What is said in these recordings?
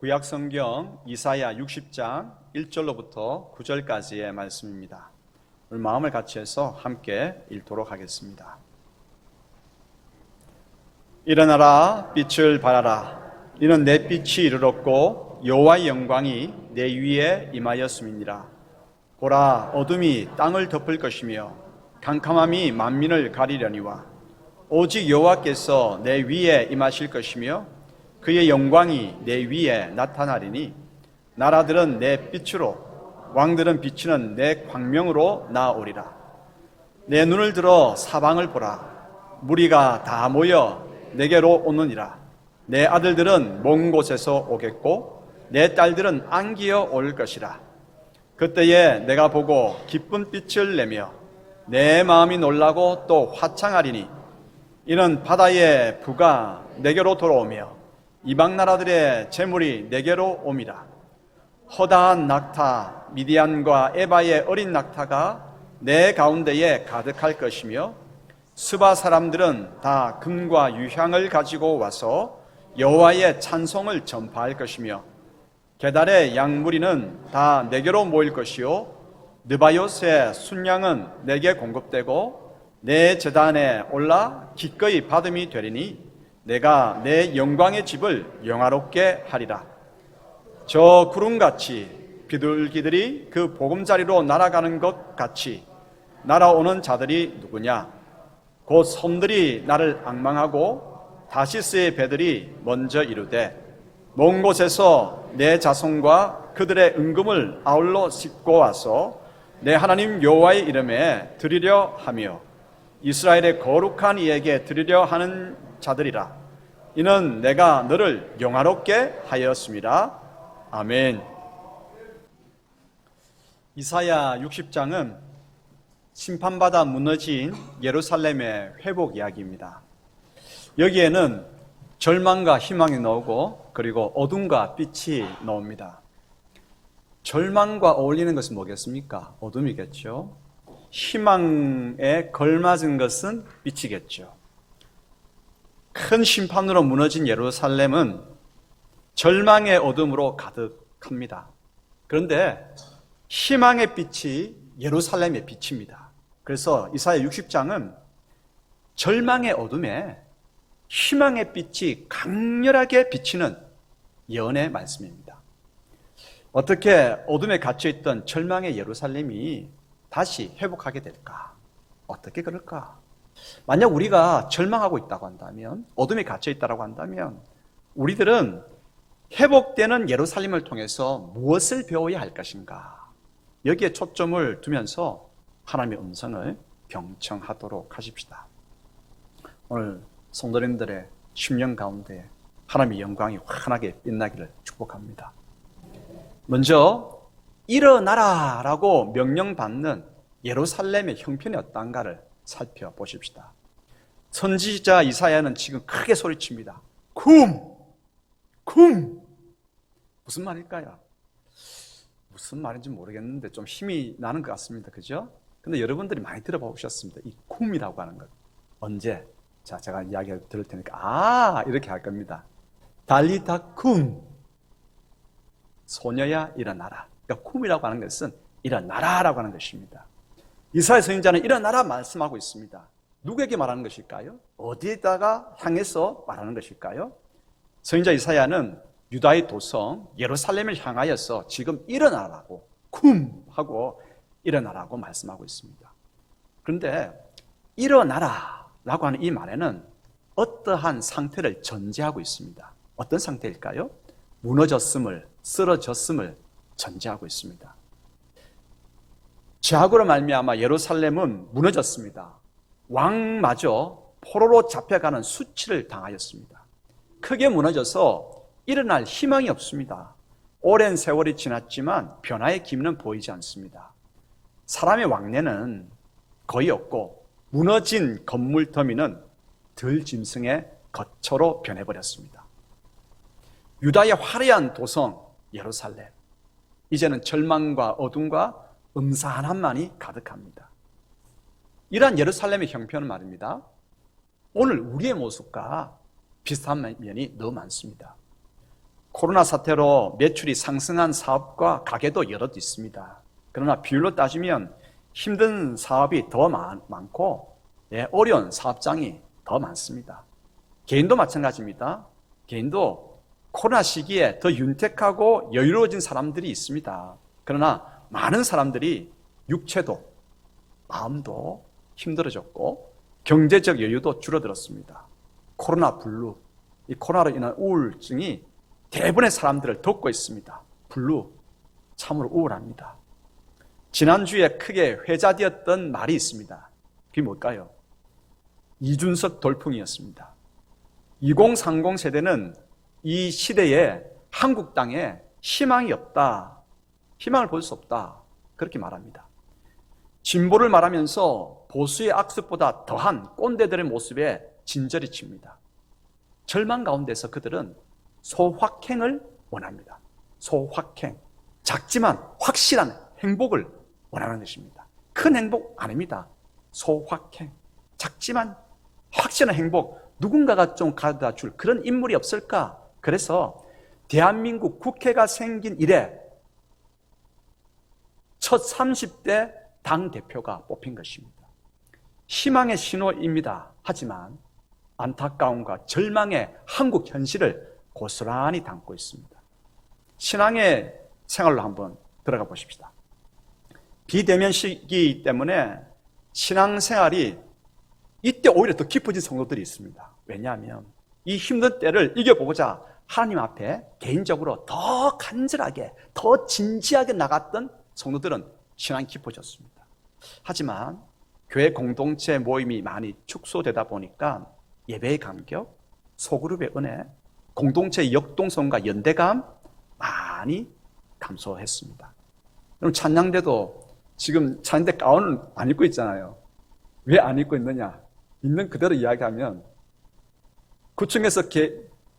구약성경 이사야 60장 1절로부터 9절까지의 말씀입니다. 오늘 마음을 같이 해서 함께 읽도록 하겠습니다. 일어나라, 빛을 발하라. 이는 내 빛이 이르렀고 여호와의 영광이 내 위에 임하였음이니라. 보라, 어둠이 땅을 덮을 것이며 캄캄함이 만민을 가리려니와 오직 여호와께서 내 위에 임하실 것이며 그의 영광이 내 위에 나타나리니 나라들은 내 빛으로 왕들은 비치는 내 광명으로 나오리라. 내 눈을 들어 사방을 보라. 무리가 다 모여 내게로 오느니라. 내 아들들은 먼 곳에서 오겠고 내 딸들은 안기어 올 것이라. 그때에 내가 보고 기쁜 빛을 내며 내 마음이 놀라고 또 화창하리니 이는 바다의 부가 내게로 돌아오며 이방 나라들의 재물이 내게로 옴이라. 허다한 낙타 미디안과 에바의 어린 낙타가 내 가운데에 가득할 것이며 스바 사람들은 다 금과 유향을 가지고 와서 여호와의 찬송을 전파할 것이며 게달의 양무리는 다 내게로 모일 것이요 느바요스의 순양은 내게 공급되고 내 제단에 올라 기꺼이 받음이 되리니 내가 내 영광의 집을 영화롭게 하리라. 저 구름같이 비둘기들이 그 보금자리로 날아가는 것 같이 날아오는 자들이 누구냐? 곧 섬들이 나를 앙망하고 다시스의 배들이 먼저 이르되 먼 곳에서 내 자손과 그들의 은금을 아울러 싣고 와서 내 하나님 여호와의 이름에 드리려 하며 이스라엘의 거룩한 이에게 드리려 하는 자들이라. 이는 내가 너를 영화롭게 하였습니다. 아멘. 이사야 60장은 심판받아 무너진 예루살렘의 회복 이야기입니다. 여기에는 절망과 희망이 나오고 그리고 어둠과 빛이 나옵니다. 절망과 어울리는 것은 뭐겠습니까? 어둠이겠죠. 희망에 걸맞은 것은 빛이겠죠. 큰 심판으로 무너진 예루살렘은 절망의 어둠으로 가득합니다. 그런데 희망의 빛이 예루살렘의 빛입니다. 그래서 이사야 60장은 절망의 어둠에 희망의 빛이 강렬하게 비치는 예언의 말씀입니다. 어떻게 어둠에 갇혀있던 절망의 예루살렘이 다시 회복하게 될까? 어떻게 그럴까? 만약 우리가 절망하고 있다고 한다면, 어둠에 갇혀 있다고 한다면 우리들은 회복되는 예루살렘을 통해서 무엇을 배워야 할 것인가? 여기에 초점을 두면서 하나님의 음성을 경청하도록 하십시다. 오늘 성도님들의 심령 가운데 하나님의 영광이 환하게 빛나기를 축복합니다. 먼저 일어나라 라고 명령받는 예루살렘의 형편이 어떤가를 살펴보십시다. 선지자 이사야는 지금 크게 소리칩니다. 쿰! 쿰! 무슨 말일까요? 무슨 말인지 모르겠는데 좀 힘이 나는 것 같습니다. 그죠? 근데 여러분들이 많이 들어보셨습니다. 이 쿰이라고 하는 것. 언제? 자, 제가 이야기를 들을 테니까 이렇게 할 겁니다. 달리타 쿰! 소녀야 일어나라. 그러니까 쿰이라고 하는 것은 일어나라라고 하는 것입니다. 이사야 선지자는 일어나라 말씀하고 있습니다. 누구에게 말하는 것일까요? 어디에다가 향해서 말하는 것일까요? 선지자 이사야는 유다의 도성 예루살렘을 향하여서 지금 일어나라고 쿰 하고 일어나라고 말씀하고 있습니다. 그런데 일어나라 라고 하는 이 말에는 어떠한 상태를 전제하고 있습니다. 어떤 상태일까요? 무너졌음을, 쓰러졌음을 전제하고 있습니다. 죄악으로 말미암아 예루살렘은 무너졌습니다. 왕마저 포로로 잡혀가는 수치를 당하였습니다. 크게 무너져서 일어날 희망이 없습니다. 오랜 세월이 지났지만 변화의 기미는 보이지 않습니다. 사람의 왕래는 거의 없고 무너진 건물 더미는 들짐승의 거처로 변해버렸습니다. 유다의 화려한 도성 예루살렘, 이제는 절망과 어둠과 음산함만이 가득합니다. 이러한 예루살렘의 형편은 말입니다. 오늘 우리의 모습과 비슷한 면이 너무 많습니다. 코로나 사태로 매출이 상승한 사업과 가게도 여럿 있습니다. 그러나 비율로 따지면 힘든 사업이 더 많고 어려운 사업장이 더 많습니다. 개인도 마찬가지입니다. 개인도 코로나 시기에 더 윤택하고 여유로워진 사람들이 있습니다. 그러나 많은 사람들이 육체도 마음도 힘들어졌고 경제적 여유도 줄어들었습니다. 코로나 블루, 이 코로나로 인한 우울증이 대부분의 사람들을 덮고 있습니다. 블루, 참으로 우울합니다. 지난주에 크게 회자되었던 말이 있습니다. 그게 뭘까요? 이준석 돌풍이었습니다. 2030 세대는 이 시대에 한국 땅에 희망이 없다, 희망을 볼 수 없다, 그렇게 말합니다. 진보를 말하면서 보수의 악습보다 더한 꼰대들의 모습에 진저리 칩니다. 절망 가운데서 그들은 소확행을 원합니다. 소확행, 작지만 확실한 행복을 원하는 것입니다. 큰 행복 아닙니다. 소확행, 작지만 확실한 행복, 누군가가 좀 가져다 줄 그런 인물이 없을까? 그래서 대한민국 국회가 생긴 이래 첫 30대 당대표가 뽑힌 것입니다. 희망의 신호입니다. 하지만 안타까움과 절망의 한국 현실을 고스란히 담고 있습니다. 신앙의 생활로 한번 들어가 보십시다. 비대면 시기 때문에 신앙생활이 이때 오히려 더 깊어진 성도들이 있습니다. 왜냐하면 이 힘든 때를 이겨보고자 하나님 앞에 개인적으로 더 간절하게, 더 진지하게 나갔던 성도들은 신앙이 깊어졌습니다. 하지만 교회 공동체 모임이 많이 축소되다 보니까 예배의 감격, 소그룹의 은혜, 공동체의 역동성과 연대감 많이 감소했습니다. 여러분 찬양대도 지금 찬양대 가운을 안 입고 있잖아요. 왜 안 입고 있느냐? 있는 그대로 이야기하면 구청에서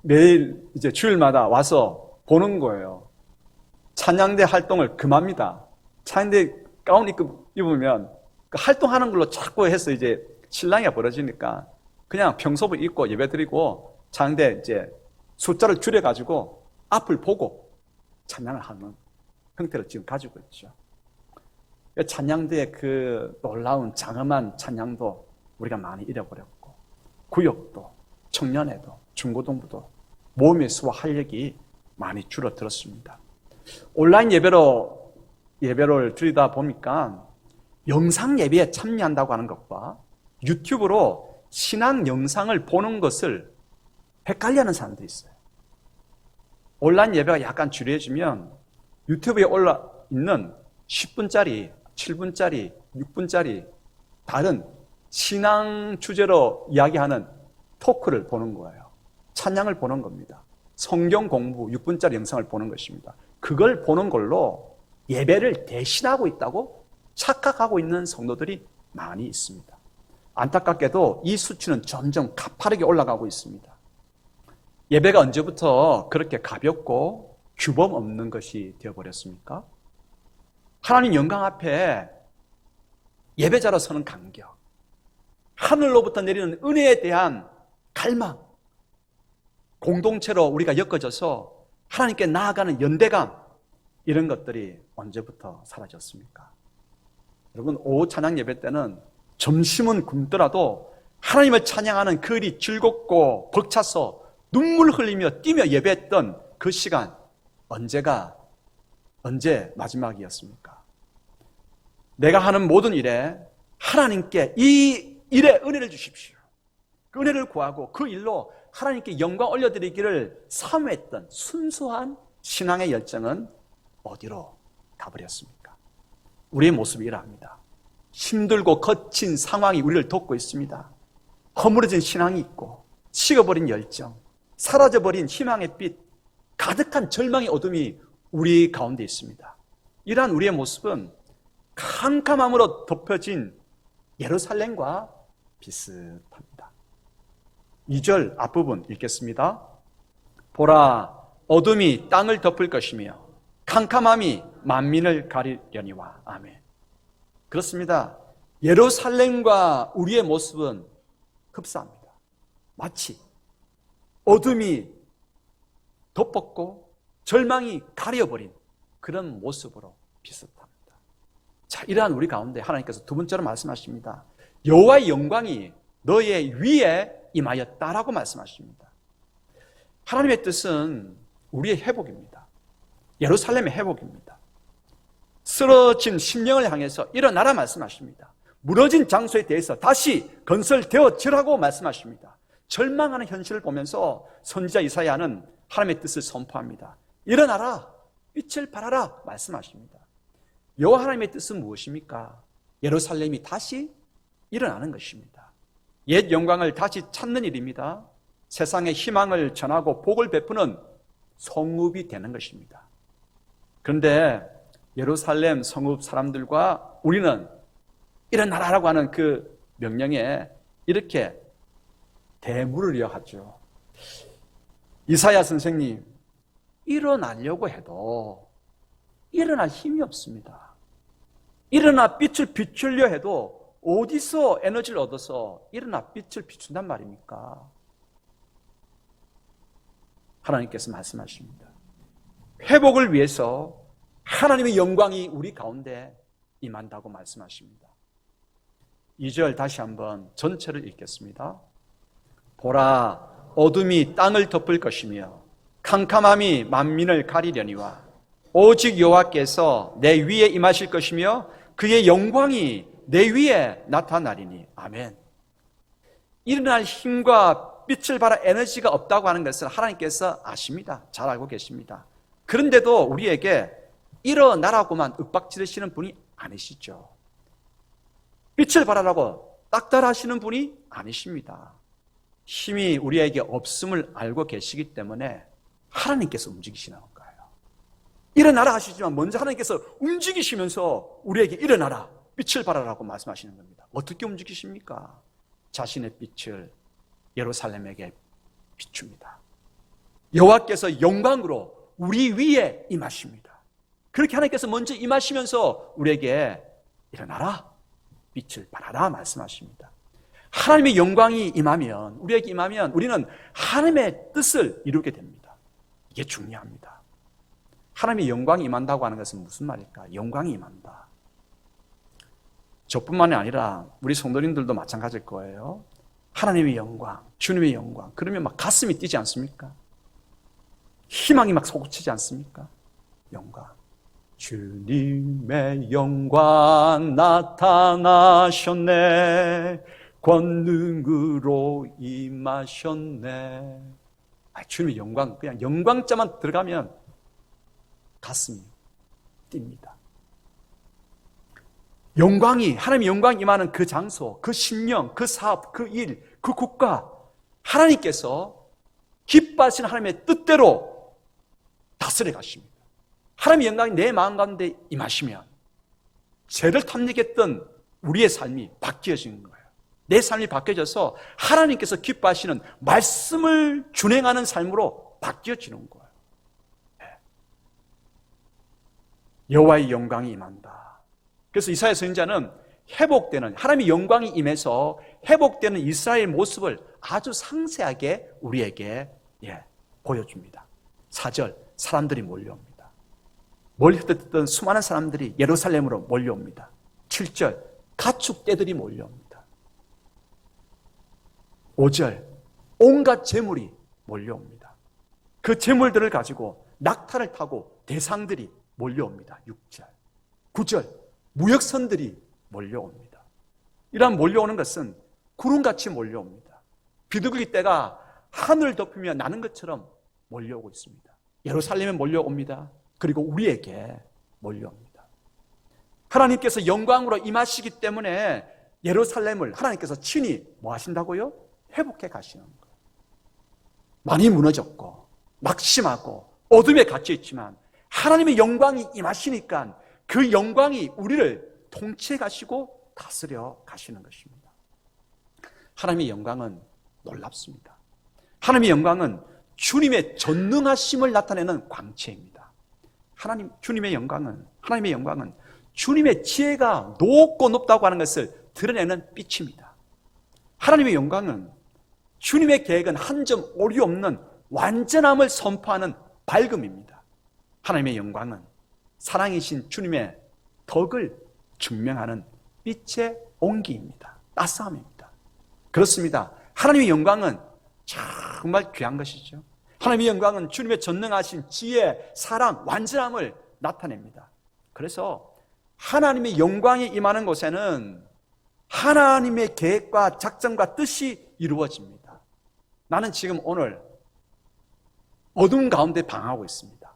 매일 이제 주일마다 와서 보는 거예요. 찬양대 활동을 금합니다. 찬양대 가운 입으면 그 활동하는 걸로 자꾸 해서 이제 신랑이가 벌어지니까 그냥 평소복 입고 예배드리고 찬양대 이제 숫자를 줄여가지고 앞을 보고 찬양을 하는 형태를 지금 가지고 있죠. 찬양대의 그 놀라운 장엄한 찬양도 우리가 많이 잃어버렸고, 구역도, 청년회도, 중고등부도 모임의 수와 활력이 많이 줄어들었습니다. 온라인 예배를 드리다 보니까 영상 예배에 참여한다고 하는 것과 유튜브로 신앙 영상을 보는 것을 헷갈려하는 사람들이 있어요. 온라인 예배가 약간 지루해지면 유튜브에 올라 있는 10분짜리, 7분짜리, 6분짜리 다른 신앙 주제로 이야기하는 토크를 보는 거예요. 찬양을 보는 겁니다. 성경 공부 6분짜리 영상을 보는 것입니다. 그걸 보는 걸로 예배를 대신하고 있다고 착각하고 있는 성도들이 많이 있습니다. 안타깝게도 이 수치는 점점 가파르게 올라가고 있습니다. 예배가 언제부터 그렇게 가볍고 규범 없는 것이 되어버렸습니까? 하나님 영광 앞에 예배자로 서는 간격, 하늘로부터 내리는 은혜에 대한 갈망, 공동체로 우리가 엮어져서 하나님께 나아가는 연대감, 이런 것들이 언제부터 사라졌습니까? 여러분, 오후 찬양 예배 때는 점심은 굶더라도 하나님을 찬양하는 그 일이 즐겁고 벅차서 눈물 흘리며 뛰며 예배했던 그 시간, 언제 마지막이었습니까? 내가 하는 모든 일에 하나님께 이 일에 은혜를 주십시오. 그 은혜를 구하고 그 일로 하나님께 영광 올려드리기를 사모했던 순수한 신앙의 열정은 어디로 가버렸습니까? 우리의 모습이 이러합니다. 힘들고 거친 상황이 우리를 덮고 있습니다. 허물어진 신앙이 있고 식어버린 열정, 사라져버린 희망의 빛, 가득한 절망의 어둠이 우리 가운데 있습니다. 이러한 우리의 모습은 캄캄함으로 덮여진 예루살렘과 비슷합니다. 2절 앞부분 읽겠습니다. 보라, 어둠이 땅을 덮을 것이며 캄캄함이 만민을 가리려니와. 아멘. 그렇습니다. 예루살렘과 우리의 모습은 흡사합니다. 마치 어둠이 덮었고 절망이 가려버린 그런 모습으로 비슷합니다. 자, 이러한 우리 가운데 하나님께서 두 번째로 말씀하십니다. 여호와의 영광이 너의 위에 임하였다라고 말씀하십니다. 하나님의 뜻은 우리의 회복입니다. 예루살렘의 회복입니다. 쓰러진 심령을 향해서 일어나라 말씀하십니다. 무너진 장소에 대해서 다시 건설되어지라고 말씀하십니다. 절망하는 현실을 보면서 선지자 이사야는 하나님의 뜻을 선포합니다. 일어나라, 빛을 발하라 말씀하십니다. 여호와 하나님의 뜻은 무엇입니까? 예루살렘이 다시 일어나는 것입니다. 옛 영광을 다시 찾는 일입니다. 세상에 희망을 전하고 복을 베푸는 성읍이 되는 것입니다. 그런데 예루살렘 성읍 사람들과 우리는 일어나라라고 하는 그 명령에 이렇게 대물으려 하죠. 이사야 선생님, 일어나려고 해도 일어날 힘이 없습니다. 일어나 빛을 비추려 해도 어디서 에너지를 얻어서 일어나 빛을 비춘단 말입니까? 하나님께서 말씀하십니다. 회복을 위해서 하나님의 영광이 우리 가운데 임한다고 말씀하십니다. 2절 다시 한번 전체를 읽겠습니다. 보라, 어둠이 땅을 덮을 것이며 캄캄함이 만민을 가리려니와 오직 여호와께서 내 위에 임하실 것이며 그의 영광이 내 위에 나타나리니. 아멘. 일어날 힘과 빛을 발할 에너지가 없다고 하는 것을 하나님께서 아십니다. 잘 알고 계십니다. 그런데도 우리에게 일어나라고만 윽박지르시는 분이 아니시죠. 빛을 발하라고 딱달하시는 분이 아니십니다. 힘이 우리에게 없음을 알고 계시기 때문에 하나님께서 움직이시는 거예요. 일어나라 하시지만 먼저 하나님께서 움직이시면서 우리에게 일어나라, 빛을 발하라고 말씀하시는 겁니다. 어떻게 움직이십니까? 자신의 빛을 예루살렘에게 비춥니다. 여호와께서 영광으로 우리 위에 임하십니다. 그렇게 하나님께서 먼저 임하시면서 우리에게 일어나라, 빛을 발하라 말씀하십니다. 하나님의 영광이 임하면, 우리에게 임하면 우리는 하나님의 뜻을 이루게 됩니다. 이게 중요합니다. 하나님의 영광이 임한다고 하는 것은 무슨 말일까? 영광이 임한다. 저뿐만이 아니라 우리 성도님들도 마찬가지일 거예요. 하나님의 영광, 주님의 영광, 그러면 막 가슴이 뛰지 않습니까? 희망이 막 솟구치지 않습니까? 영광. 주님의 영광 나타나셨네, 권능으로 임하셨네. 주님의 영광, 그냥 영광자만 들어가면 가슴이 뜁니다. 영광이, 하나님의 영광이 임하는 그 장소, 그 심령, 그 사업, 그 일, 그 국가, 하나님께서 기뻐하시는 하나님의 뜻대로 다스려 가십니다. 하나님의 영광이 내 마음 가운데 임하시면 죄를 탐닉했던 우리의 삶이 바뀌어지는 거예요. 내 삶이 바뀌어져서 하나님께서 기뻐하시는 말씀을 준행하는 삶으로 바뀌어지는 거예요. 여호와의 영광이 임한다. 그래서 이사야 선지자는 회복되는, 하나님의 영광이 임해서 회복되는 이스라엘 모습을 아주 상세하게 우리에게 보여줍니다. 4절, 사람들이 몰려옵니다. 멀리 흩어졌던 수많은 사람들이 예루살렘으로 몰려옵니다. 7절, 가축떼들이 몰려옵니다. 5절, 온갖 재물이 몰려옵니다. 그 재물들을 가지고 낙타를 타고 대상들이 몰려옵니다. 6절, 9절, 무역선들이 몰려옵니다. 이러한 몰려오는 것은 구름같이 몰려옵니다. 비둘기 떼가 하늘을 덮으며 나는 것처럼 몰려오고 있습니다. 예루살렘에 몰려옵니다. 그리고 우리에게 몰려옵니다. 하나님께서 영광으로 임하시기 때문에 예루살렘을 하나님께서 친히 뭐 하신다고요? 회복해 가시는 거예요. 많이 무너졌고 낙심하고 어둠에 갇혀 있지만 하나님의 영광이 임하시니까 그 영광이 우리를 통치해 가시고 다스려 가시는 것입니다. 하나님의 영광은 놀랍습니다. 하나님의 영광은 주님의 전능하심을 나타내는 광채입니다. 하나님의 영광은 주님의 지혜가 높고 높다고 하는 것을 드러내는 빛입니다. 하나님의 영광은 주님의 계획은 한 점 오류 없는 완전함을 선포하는 밝음입니다. 하나님의 영광은 사랑이신 주님의 덕을 증명하는 빛의 온기입니다. 따스함입니다. 그렇습니다. 하나님의 영광은 정말 귀한 것이죠. 하나님의 영광은 주님의 전능하신 지혜, 사랑, 완전함을 나타냅니다. 그래서 하나님의 영광이 임하는 곳에는 하나님의 계획과 작전과 뜻이 이루어집니다. 나는 지금 오늘 어둠 가운데 방황하고 있습니다.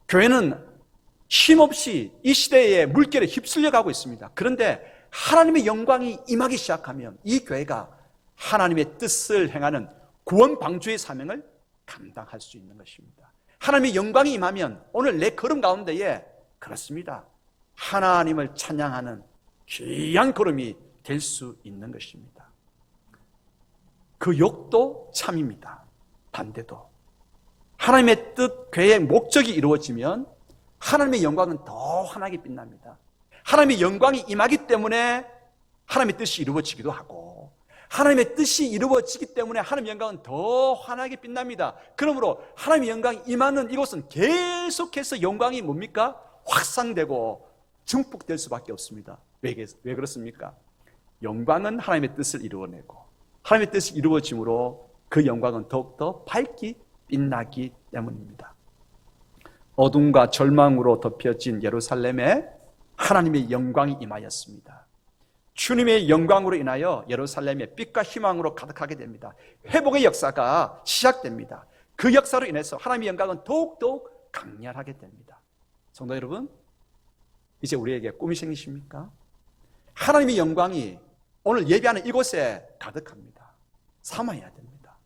교회는 쉼없이 이 시대의 물결에 휩쓸려 가고 있습니다. 그런데 하나님의 영광이 임하기 시작하면 이 교회가 하나님의 뜻을 행하는 구원 방주의 사명을 감당할 수 있는 것입니다. 하나님의 영광이 임하면 오늘 내 걸음 가운데에 그렇습니다. 하나님을 찬양하는 귀한 걸음이 될 수 있는 것입니다. 그 욕도 참입니다. 반대도. 하나님의 뜻, 계획, 목적이 이루어지면 하나님의 영광은 더 환하게 빛납니다. 하나님의 영광이 임하기 때문에 하나님의 뜻이 이루어지기도 하고, 하나님의 뜻이 이루어지기 때문에 하나님의 영광은 더 환하게 빛납니다. 그러므로 하나님의 영광이 임하는 이곳은 계속해서 영광이 뭡니까? 확산되고 증폭될 수밖에 없습니다. 왜 그렇습니까? 영광은 하나님의 뜻을 이루어내고 하나님의 뜻이 이루어짐으로 그 영광은 더욱더 밝기 빛나기 때문입니다. 어둠과 절망으로 덮여진 예루살렘에 하나님의 영광이 임하였습니다. 주님의 영광으로 인하여 예루살렘의 빛과 희망으로 가득하게 됩니다. 회복의 역사가 시작됩니다. 그 역사로 인해서 하나님의 영광은 더욱더욱 강렬하게 됩니다. 성도 여러분, 이제 우리에게 꿈이 생기십니까? 하나님의 영광이 오늘 예배하는 이곳에 가득합니다. 삼아야 됩니다.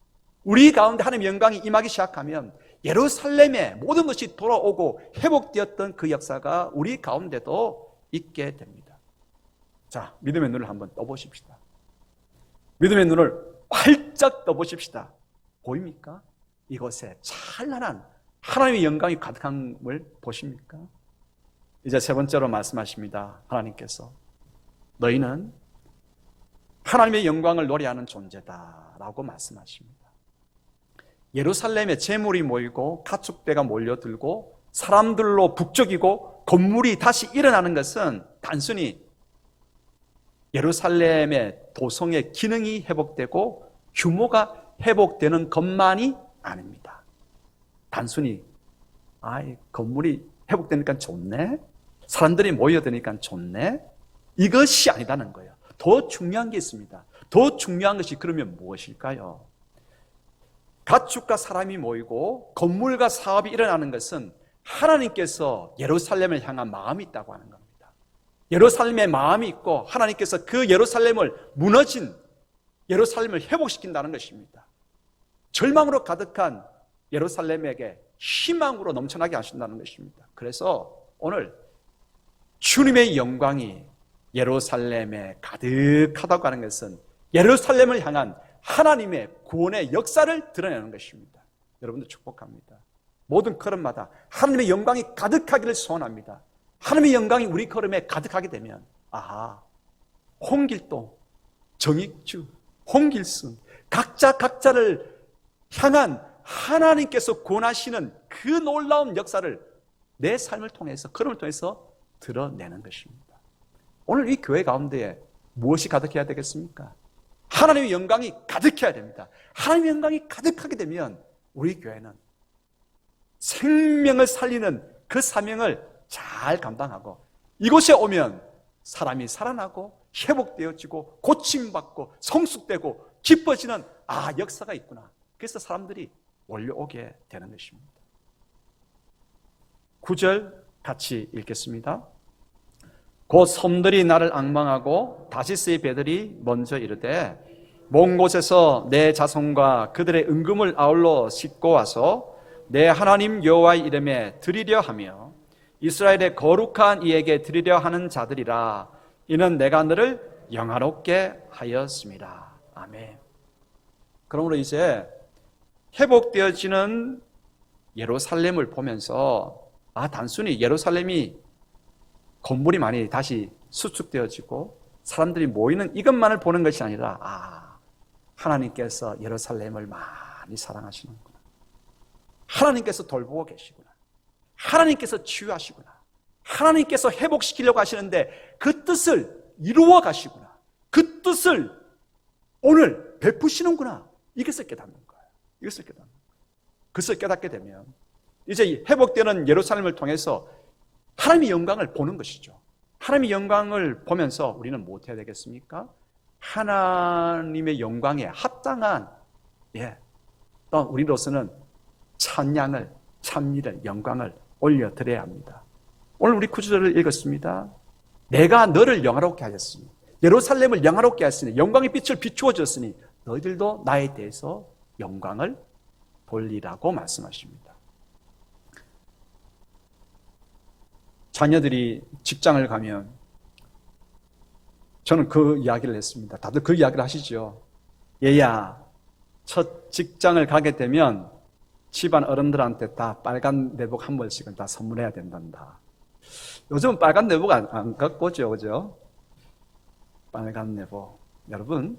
우리 가운데 하나님의 영광이 임하기 시작하면 예루살렘에 모든 것이 돌아오고 회복되었던 그 역사가 우리 가운데도 있게 됩니다. 자, 믿음의 눈을 한번 떠보십시다. 믿음의 눈을 활짝 떠보십시다. 보입니까? 이곳에 찬란한 하나님의 영광이 가득함을 보십니까? 이제 세 번째로 말씀하십니다. 하나님께서 너희는 하나님의 영광을 노래하는 존재다라고 말씀하십니다. 예루살렘에 재물이 모이고 가축대가 몰려들고 사람들로 북적이고 건물이 다시 일어나는 것은 단순히 예루살렘의 도성의 기능이 회복되고 규모가 회복되는 것만이 아닙니다. 단순히 건물이 회복되니까 좋네, 사람들이 모여드니까 좋네, 이것이 아니다는 거예요. 더 중요한 게 있습니다. 더 중요한 것이 그러면 무엇일까요? 가축과 사람이 모이고 건물과 사업이 일어나는 것은 하나님께서 예루살렘을 향한 마음이 있다고 하는 겁니다. 예루살렘의 마음이 있고 하나님께서 그 예루살렘을 무너진 예루살렘을 회복시킨다는 것입니다. 절망으로 가득한 예루살렘에게 희망으로 넘쳐나게 하신다는 것입니다. 그래서 오늘 주님의 영광이 예루살렘에 가득하다고 하는 것은 예루살렘을 향한 하나님의 구원의 역사를 드러내는 것입니다. 여러분들 축복합니다. 모든 걸음마다 하나님의 영광이 가득하기를 소원합니다. 하나님의 영광이 우리 걸음에 가득하게 되면 홍길동, 정익주, 홍길순 각자를 향한 하나님께서 구원하시는 그 놀라운 역사를 내 삶을 통해서, 걸음을 통해서 드러내는 것입니다. 오늘 이 교회 가운데에 무엇이 가득해야 되겠습니까? 하나님의 영광이 가득해야 됩니다. 하나님의 영광이 가득하게 되면 우리 교회는 생명을 살리는 그 사명을 잘 감당하고 이곳에 오면 사람이 살아나고 회복되어지고 고침받고 성숙되고 기뻐지는 역사가 있구나. 그래서 사람들이 몰려오게 되는 것입니다. 9절 같이 읽겠습니다. 곧 섬들이 나를 앙망하고 다시스의 배들이 먼저 이르되 먼 곳에서 내 자손과 그들의 은금을 아울러 싣고 와서 내 하나님 여호와의 이름에 드리려 하며 이스라엘의 거룩한 이에게 드리려 하는 자들이라. 이는 내가 너를 영화롭게 하였습니다. 아멘. 그러므로 이제 회복되어지는 예루살렘을 보면서 단순히 예루살렘이 건물이 많이 다시 수축되어지고 사람들이 모이는 이것만을 보는 것이 아니라 하나님께서 예루살렘을 많이 사랑하시는구나, 하나님께서 돌보고 계시구나, 하나님께서 치유하시구나. 하나님께서 회복시키려고 하시는데 그 뜻을 이루어 가시구나. 그 뜻을 오늘 베푸시는구나. 이것을 깨닫는 거예요. 이것을 깨닫는 거예요. 그것을 깨닫게 되면 이제 회복되는 예루살렘을 통해서 하나님의 영광을 보는 것이죠. 하나님의 영광을 보면서 우리는 뭐 해야 되겠습니까? 하나님의 영광에 합당한 또 우리로서는 찬양을, 찬미를, 영광을 올려드려야 합니다. 오늘 우리 구절을 읽었습니다. 내가 너를 영화롭게 하였으니, 예루살렘을 영화롭게 하였으니, 영광의 빛을 비추어 줬으니 너희들도 나에 대해서 영광을 돌리라고 말씀하십니다. 자녀들이 직장을 가면 저는 그 이야기를 했습니다. 다들 그 이야기를 하시죠. 얘야, 첫 직장을 가게 되면 집안 어른들한테 다 빨간 내복 한 벌씩은 다 선물해야 된단다. 요즘은 빨간 내복 안 갖고 오죠, 그죠? 빨간 내복. 여러분,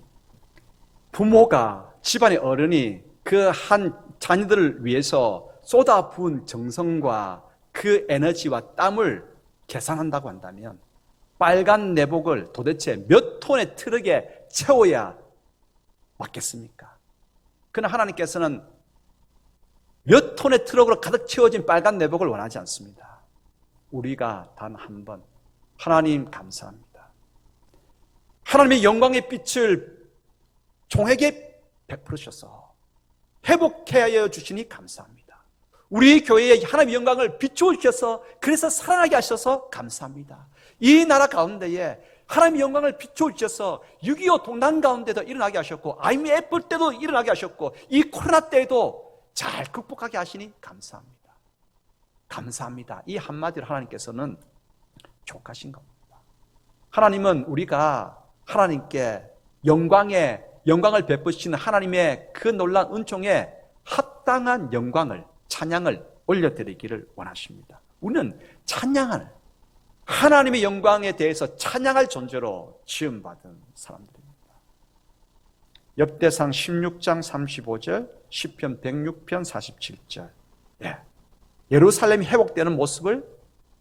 부모가, 집안의 어른이 그 한 자녀들을 위해서 쏟아부은 정성과 그 에너지와 땀을 계산한다고 한다면 빨간 내복을 도대체 몇 톤의 트럭에 채워야 맞겠습니까? 그러나 하나님께서는 몇 톤의 트럭으로 가득 채워진 빨간 내복을 원하지 않습니다. 우리가 단 한 번, 하나님 감사합니다. 하나님의 영광의 빛을 종에게 베풀으셔서 회복해 하여 주시니 감사합니다. 우리 교회에 하나님의 영광을 비추어 주셔서 그래서 살아나게 하셔서 감사합니다. 이 나라 가운데에 하나님의 영광을 비추어 주셔서 6.25 동란 가운데도 일어나게 하셨고 IMF 때도 일어나게 하셨고 이 코로나 때에도 잘 극복하게 하시니 감사합니다. 감사합니다. 이 한마디로 하나님께서는 족하신 겁니다. 하나님은 우리가 하나님께 영광을 베푸시는 하나님의 그 놀라운 은총에 합당한 영광을, 찬양을 올려드리기를 원하십니다. 우리는 찬양을, 하나님의 영광에 대해서 찬양할 존재로 지음받은 사람들입니다. 역대상 16장 35절, 시편 106편 47절. 예루살렘이 회복되는 모습을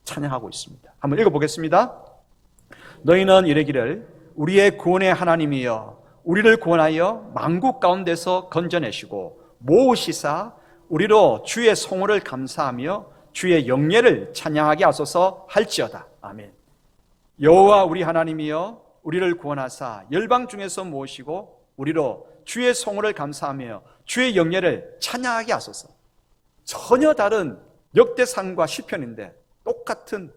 찬양하고 있습니다. 한번 읽어보겠습니다. 너희는 이르기를 우리의 구원의 하나님이여 우리를 구원하여 만국 가운데서 건져내시고 모으시사 우리로 주의 성호를 감사하며 주의 영예를 찬양하게 하소서 할지어다. 아멘. 여호와 우리 하나님이여 우리를 구원하사 열방 중에서 모으시고 우리로 주의 성호를 감사하며 주의 영예를 찬양하게 하소서. 전혀 다른 역대상과 시편인데 똑같은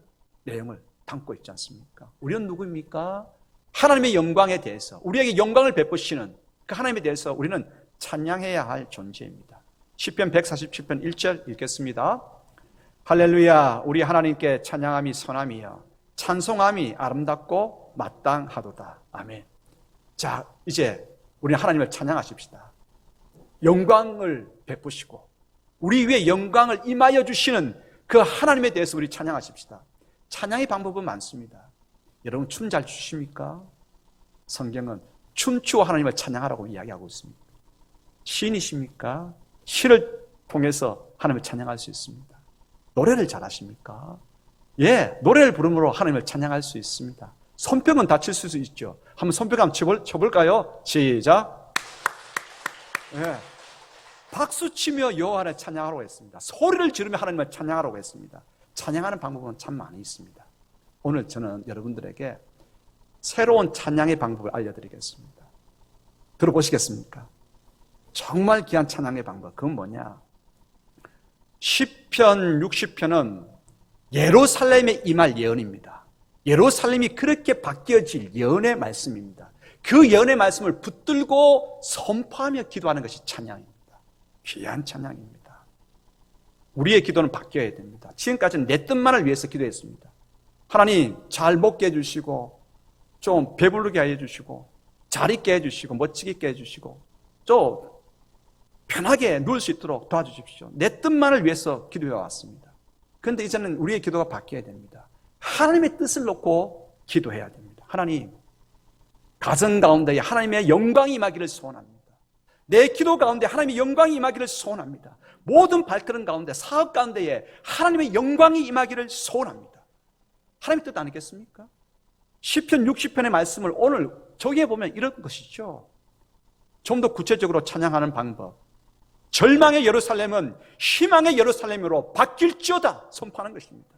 내용을 담고 있지 않습니까? 우리는 누구입니까? 하나님의 영광에 대해서 우리에게 영광을 베푸시는 그 하나님에 대해서 우리는 찬양해야 할 존재입니다. 시편 147편 1절 읽겠습니다. 할렐루야 우리 하나님께 찬양함이 선함이여 찬송함이 아름답고 마땅하도다. 아멘. 자, 이제 우리 하나님을 찬양하십시다. 영광을 베푸시고 우리 위에 영광을 임하여 주시는 그 하나님에 대해서 우리 찬양하십시다. 찬양의 방법은 많습니다. 여러분 춤 잘 추십니까? 성경은 춤추어 하나님을 찬양하라고 이야기하고 있습니다. 시인이십니까? 시를 통해서 하나님을 찬양할 수 있습니다. 노래를 잘하십니까? 노래를 부름으로 하나님을 찬양할 수 있습니다. 손뼉은 다칠 수 있죠. 한번 손뼉 한번 쳐볼까요? 시작. 박수 치며 여호와를 찬양하라고 했습니다. 소리를 지르며 하나님을 찬양하라고 했습니다. 찬양하는 방법은 참 많이 있습니다. 오늘 저는 여러분들에게 새로운 찬양의 방법을 알려드리겠습니다. 들어보시겠습니까? 정말 귀한 찬양의 방법, 그건 뭐냐? 시편 60편은 예루살렘에 임할 예언입니다. 예루살렘이 그렇게 바뀌어질 예언의 말씀입니다. 그 예언의 말씀을 붙들고 선포하며 기도하는 것이 찬양입니다. 귀한 찬양입니다. 우리의 기도는 바뀌어야 됩니다. 지금까지는 내 뜻만을 위해서 기도했습니다. 하나님 잘 먹게 해주시고 좀 배부르게 해주시고 잘 있게 해주시고 멋지게 있게 해주시고 좀 편하게 누울 수 있도록 도와주십시오. 내 뜻만을 위해서 기도해 왔습니다. 그런데 이제는 우리의 기도가 바뀌어야 됩니다. 하나님의 뜻을 놓고 기도해야 됩니다. 하나님, 가정 가운데 하나님의 영광이 임하기를 소원합니다. 내 기도 가운데 하나님의 영광이 임하기를 소원합니다. 모든 발걸음 가운데, 사업 가운데에 하나님의 영광이 임하기를 소원합니다. 하나님의 뜻 아니겠습니까? 시편 60편의 말씀을 오늘 정리해 보면 이런 것이죠. 좀 더 구체적으로 찬양하는 방법. 절망의 예루살렘은 희망의 예루살렘으로 바뀔지어다 선포하는 것입니다.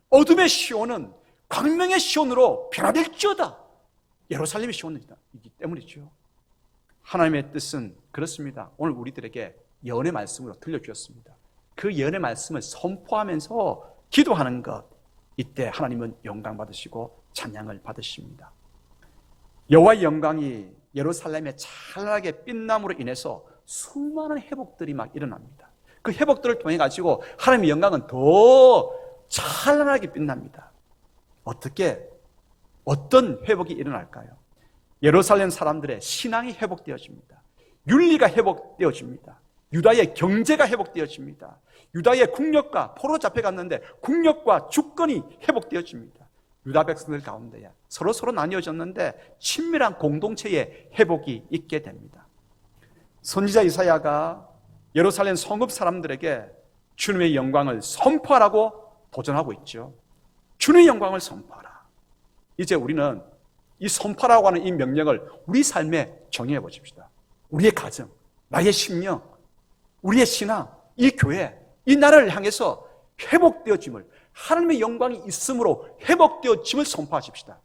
어둠의 시온은 광명의 시온으로 변화될지어다. 예루살렘의 시온이기 때문이죠. 하나님의 뜻은 그렇습니다. 오늘 우리들에게 예언의 말씀으로 들려주셨습니다. 그 예언의 말씀을 선포하면서 기도하는 것, 이때 하나님은 영광 받으시고 찬양을 받으십니다. 여호와의 영광이 예루살렘의 찬란하게 빛남으로 인해서 수많은 회복들이 막 일어납니다. 그 회복들을 통해 가지고 하나님의 영광은 더 찬란하게 빛납니다. 어떤 회복이 일어날까요? 예루살렘 사람들의 신앙이 회복되어집니다. 윤리가 회복되어집니다. 유다의 경제가 회복되어집니다. 유다의 국력과 포로 잡혀갔는데 국력과 주권이 회복되어집니다. 유다 백성들 가운데에 서로 나뉘어졌는데 친밀한 공동체의 회복이 있게 됩니다. 선지자 이사야가 예루살렘 성읍 사람들에게 주님의 영광을 선포하라고 도전하고 있죠. 주님의 영광을 선포하라. 이제 우리는 이 선포하라고 하는 이 명령을 우리 삶에 정의해 보십시다. 우리의 가정, 나의 심령, 우리의 신앙, 이 교회, 이 나라를 향해서 회복되어짐을, 하나님의 영광이 있음으로 회복되어짐을 선포하십시다.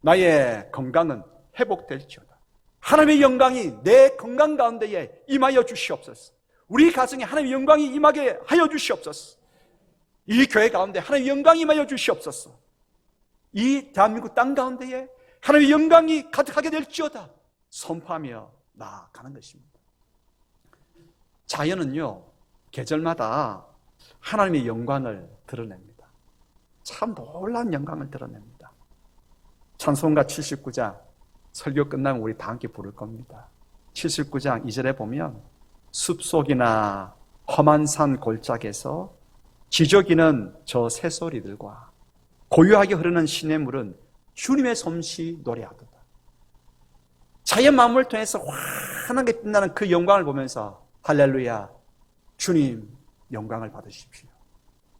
나의 건강은 회복될지어다. 하나님의 영광이 내 건강 가운데에 임하여 주시옵소서. 우리 가정에 하나님의 영광이 임하게 하여 주시옵소서. 이 교회 가운데 하나님의 영광이 임하여 주시옵소서. 이 대한민국 땅 가운데에 하나님의 영광이 가득하게 될지어다 선포하며 나아가는 것입니다. 자연은요, 계절마다 하나님의 영광을 드러냅니다. 참 놀라운 영광을 드러냅니다. 찬송가 79장 설교 끝나면 우리 다 함께 부를 겁니다. 79장 2절에 보면 숲속이나 험한 산 골짜기에서 지저귀는 저 새소리들과 고요하게 흐르는 시냇물은 주님의 솜씨 노래하도다. 자연 만물을 통해서 환하게 빛나는 그 영광을 보면서 할렐루야, 주님 영광을 받으십시오.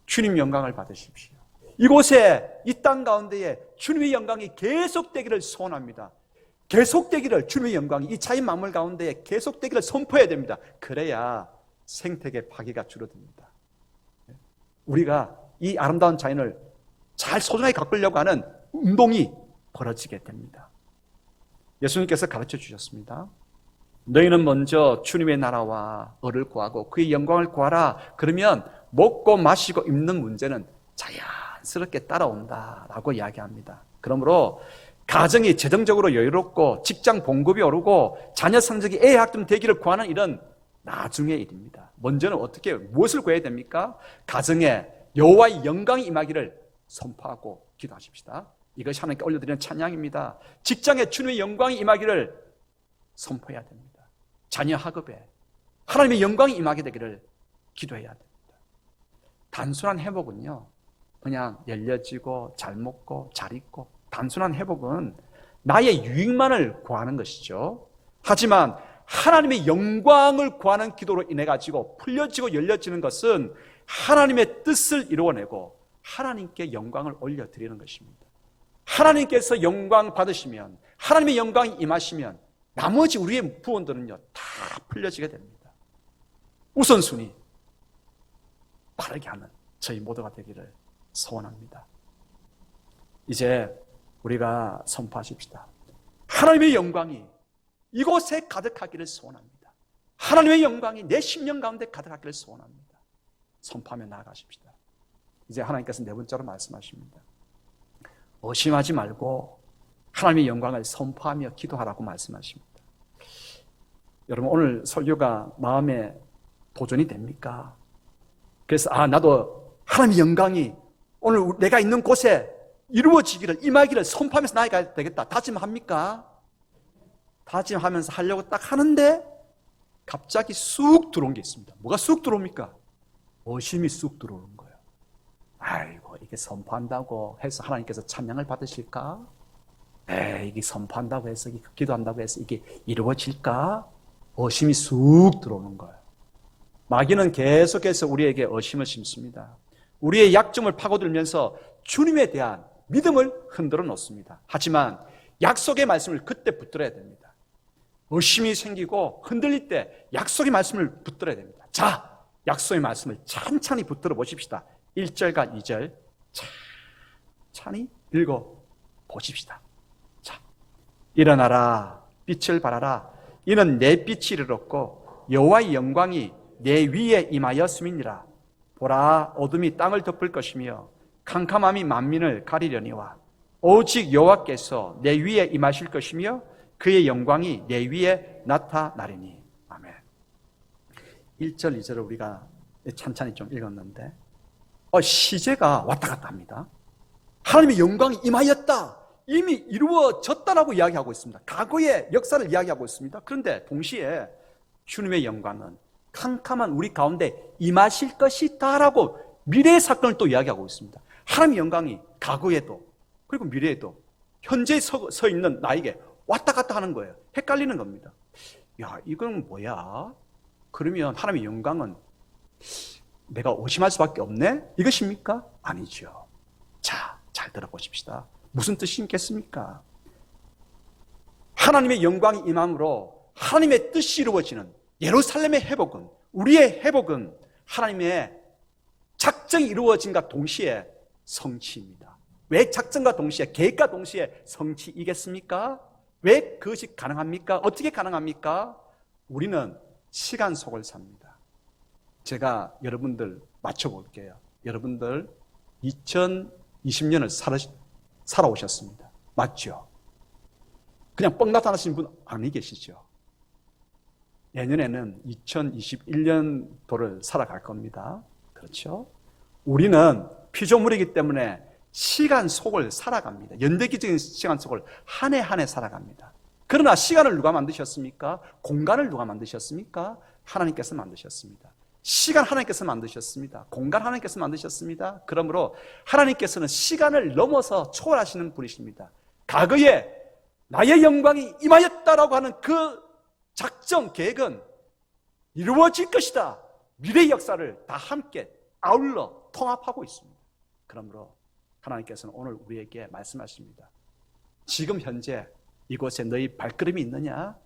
주님 영광을 받으십시오. 이곳에 이 땅 가운데에 주님의 영광이 계속되기를 소원합니다. 계속되기를, 주님의 영광이 이 자연 만물 가운데에 계속되기를 선포해야 됩니다. 그래야 생태계 파괴가 줄어듭니다. 우리가 이 아름다운 자연을 잘 소중하게 가꾸려고 하는 운동이 벌어지게 됩니다. 예수님께서 가르쳐 주셨습니다. 너희는 먼저 주님의 나라와 의를 구하고 그의 영광을 구하라. 그러면 먹고 마시고 입는 문제는 자연스럽게 따라온다라고 이야기합니다. 그러므로 가정이 재정적으로 여유롭고 직장 봉급이 오르고 자녀 성적이 애 학점 되기를 구하는 일은 나중의 일입니다. 먼저는 무엇을 구해야 됩니까? 가정에 여호와의 영광이 임하기를 선포하고 기도하십시다. 이것이 하나님께 올려드리는 찬양입니다. 직장에 주님의 영광이 임하기를 선포해야 됩니다. 자녀 학업에 하나님의 영광이 임하게 되기를 기도해야 됩니다. 단순한 회복은요, 그냥 열려지고 잘 먹고 잘 입고, 단순한 회복은 나의 유익만을 구하는 것이죠. 하지만 하나님의 영광을 구하는 기도로 인해 가지고 풀려지고 열려지는 것은 하나님의 뜻을 이루어내고 하나님께 영광을 올려드리는 것입니다. 하나님께서 영광 받으시면, 하나님의 영광이 임하시면 나머지 우리의 부원들은요 다 풀려지게 됩니다. 우선순위 바르게 하는 저희 모두가 되기를 소원합니다. 이제 우리가 선포하십시다. 하나님의 영광이 이곳에 가득하기를 소원합니다. 하나님의 영광이 내 심령 가운데 가득하기를 소원합니다. 선포하며 나아가십시다. 이제 하나님께서 네 번째로 말씀하십니다. 의심하지 말고 하나님의 영광을 선포하며 기도하라고 말씀하십니다. 여러분, 오늘 설교가 마음에 도전이 됩니까? 그래서 나도 하나님의 영광이 오늘 내가 있는 곳에 이루어지기를, 임하기를 선포하면서 나아가야 되겠다 다짐합니까? 다짐하면서 하려고 딱 하는데 갑자기 쑥 들어온 게 있습니다. 뭐가 쑥 들어옵니까? 의심이 쑥 들어오는 거예요. 아이고, 이게 선포한다고 해서 하나님께서 찬양을 받으실까? 이게 선포한다고 해서, 이게 기도한다고 해서 이게 이루어질까? 의심이 쑥 들어오는 거예요. 마귀는 계속해서 우리에게 의심을 심습니다. 우리의 약점을 파고들면서 주님에 대한 믿음을 흔들어 놓습니다. 하지만 약속의 말씀을 그때 붙들어야 됩니다. 의심이 생기고 흔들릴 때 약속의 말씀을 붙들어야 됩니다. 자, 약속의 말씀을 찬찬히 붙들어 보십시다. 1절과 2절 찬찬히 읽어 보십시다. 자, 일어나라, 빛을 발하라. 이는 내 빛이 이르렀고 여호와의 영광이 내 위에 임하였음이니라. 보라, 어둠이 땅을 덮을 것이며 캄캄함이 만민을 가리려니와 오직 여호와께서 내 위에 임하실 것이며 그의 영광이 내 위에 나타나리니. 아멘. 1절, 2절을 우리가 찬찬히 좀 읽었는데 시제가 왔다 갔다 합니다. 하나님의 영광이 임하였다, 이미 이루어졌다라고 이야기하고 있습니다. 과거의 역사를 이야기하고 있습니다. 그런데 동시에 주님의 영광은 캄캄한 우리 가운데 임하실 것이다라고 미래의 사건을 또 이야기하고 있습니다. 하나님의 영광이 과거에도 그리고 미래에도 현재 서 있는 나에게 왔다 갔다 하는 거예요. 헷갈리는 겁니다. 야, 이건 뭐야? 그러면 하나님의 영광은 내가 의심할 수밖에 없네? 이것입니까? 아니죠. 자, 잘 들어보십시다. 무슨 뜻이 있겠습니까? 하나님의 영광이 임함으로 하나님의 뜻이 이루어지는 예루살렘의 회복은, 우리의 회복은 하나님의 작정이 이루어진과 동시에 성취입니다. 왜 작정과 동시에, 계획과 동시에 성취이겠습니까? 왜 그것이 가능합니까? 어떻게 가능합니까? 우리는 시간 속을 삽니다. 제가 여러분들 맞춰볼게요. 여러분들 2020년을 살아오셨습니다. 맞죠? 그냥 뻥 나타나신 분 아니 계시죠? 내년에는 2021년도를 살아갈 겁니다. 그렇죠? 우리는 피조물이기 때문에 시간 속을 살아갑니다. 연대기적인 시간 속을 한 해 한 해 살아갑니다. 그러나 시간을 누가 만드셨습니까? 공간을 누가 만드셨습니까? 하나님께서 만드셨습니다. 시간 하나님께서 만드셨습니다. 공간 하나님께서 만드셨습니다. 그러므로 하나님께서는 시간을 넘어서 초월하시는 분이십니다. 과거에 나의 영광이 임하였다라고 하는 그 작정, 계획은 이루어질 것이다. 미래의 역사를 다 함께 아울러 통합하고 있습니다. 그러므로 하나님께서는 오늘 우리에게 말씀하십니다. 지금 현재 이곳에 너희 발걸음이 있느냐?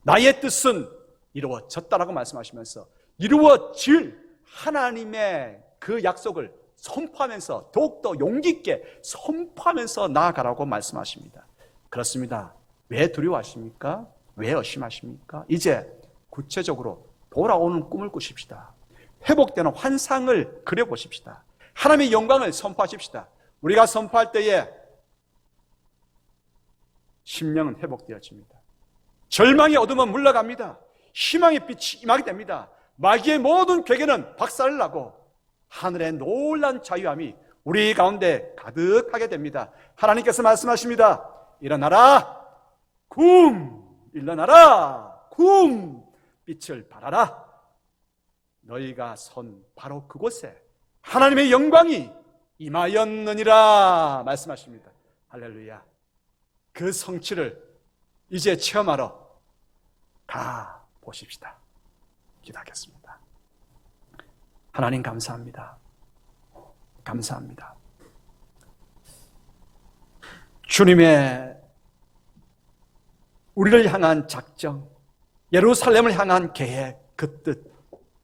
나의 뜻은 이루어졌다라고 말씀하시면서 이루어질 하나님의 그 약속을 선포하면서 더욱더 용기 있게 선포하면서 나아가라고 말씀하십니다. 그렇습니다. 왜 두려워하십니까? 왜 의심하십니까? 이제 구체적으로 돌아오는 꿈을 꾸십시다. 회복되는 환상을 그려보십시다. 하나님의 영광을 선포하십시다. 우리가 선포할 때에 심령은 회복되어집니다. 절망의 어둠은 물러갑니다. 희망의 빛이 임하게 됩니다. 마귀의 모든 괴계는 박살을 나고 하늘의 놀란 자유함이 우리 가운데 가득하게 됩니다. 하나님께서 말씀하십니다. 일어나라, 일어나라, 빛을 발하라. 너희가 선 바로 그곳에 하나님의 영광이 임하였느니라 말씀하십니다. 할렐루야. 그 성취를 이제 체험하러 가 보십시다. 기도하겠습니다. 하나님 감사합니다. 감사합니다. 주님의 우리를 향한 작정, 예루살렘을 향한 계획, 그 뜻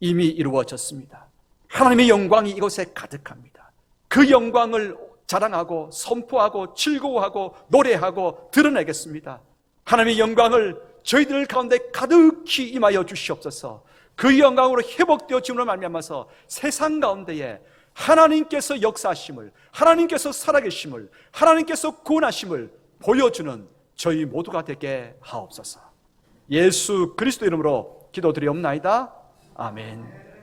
이미 이루어졌습니다. 하나님의 영광이 이곳에 가득합니다. 그 영광을 자랑하고 선포하고 즐거워하고 노래하고 드러내겠습니다. 하나님의 영광을 저희들 가운데 가득히 임하여 주시옵소서. 그 영광으로 회복되어짐으로 말미암아서 세상 가운데에 하나님께서 역사하심을, 하나님께서 살아계심을, 하나님께서 구원하심을 보여주는 저희 모두가 되게 하옵소서. 예수 그리스도 이름으로 기도드리옵나이다. 아멘.